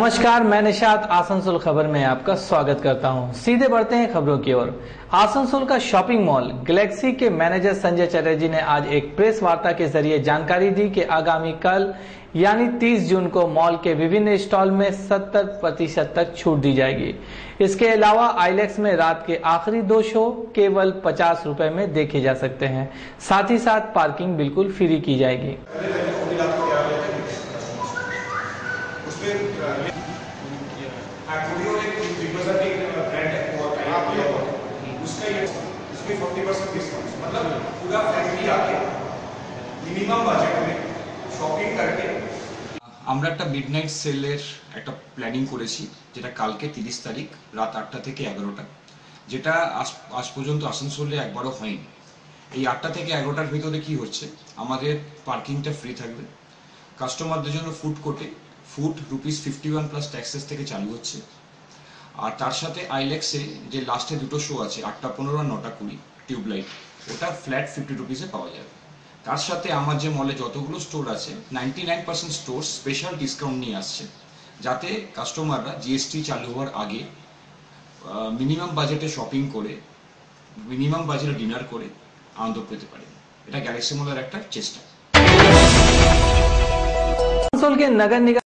नमस्कार, मैं निशात आसनसोल खबर में आपका स्वागत करता हूं। सीधे बढ़ते हैं खबरों की ओर। आसनसोल का शॉपिंग मॉल गैलेक्सी के मैनेजर संजय चटर्जी ने आज एक प्रेस वार्ता के जरिए जानकारी दी कि आगामी कल यानी 30 जून को मॉल के विभिन्न स्टॉल में 70% तक छूट दी जाएगी। इसके अलावा आइलेक्स में रात के आखिरी 2 शो केवल 50 रुपए में देखे जा सकते हैं। साथ ही साथ पार्किंग बिल्कुल फ्री की जाएगी। उसमें 40% डिस्काउंट मतलब पूरा फैमिली आके मिनिमाम बाजेट में শপিং करके আমরা একটা মিডনাইট সেলের একটা প্ল্যানিং করেছি, যেটা কালকে 30 তারিখ রাত 8টা থেকে 11টা, যেটা আজ পর্যন্ত আসানসোলে একবারও হয়নি। এই 8টা থেকে 11টার ভিতরে কি হচ্ছে, আমাদের পার্কিংটা ফ্রি থাকবে। কাস্টমারদের জন্য ফুড কোর্টে ফুড ₹51 প্লাস ট্যাক্সেস থেকে চালু হচ্ছে। আর তার সাথে আইলেক্সে যে লাস্টে 2টো শো আছে 8:15 আর 9:20 টিউবলাইট, ওটা ফ্ল্যাট 50 রুপিসে পাওয়া যাবে। তার সাথে আমার যে মলে যতগুলো স্টোর আছে 99% স্টোর স্পেশাল ডিসকাউন্ট নিয়ে আসছে, যাতে কাস্টমাররা জিএসটি চালু হওয়ার আগে মিনিমাম বাজেটে শপিং করে মিনিমাম বাজেটে ডিনার করে আনন্দ পেতে পারে। এটা গ্যালাক্সি মলের একটা চেষ্টা। आसनसोल के नगर निगम